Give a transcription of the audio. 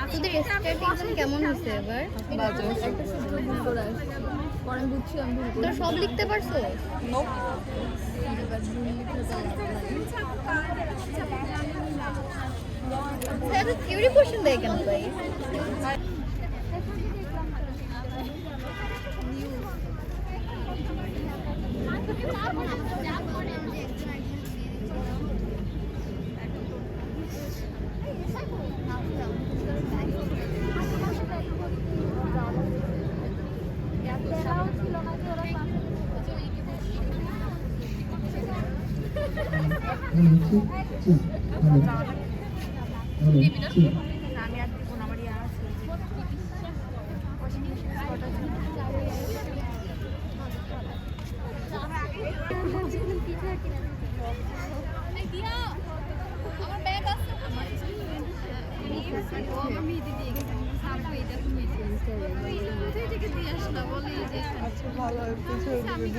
তোদের start exam কেমন হয়েছে এবার? তোরা সব লিখতে পারছো? থিওরি কোশ্চেন দেয় কেন ভাই? আচ্ছা ভালো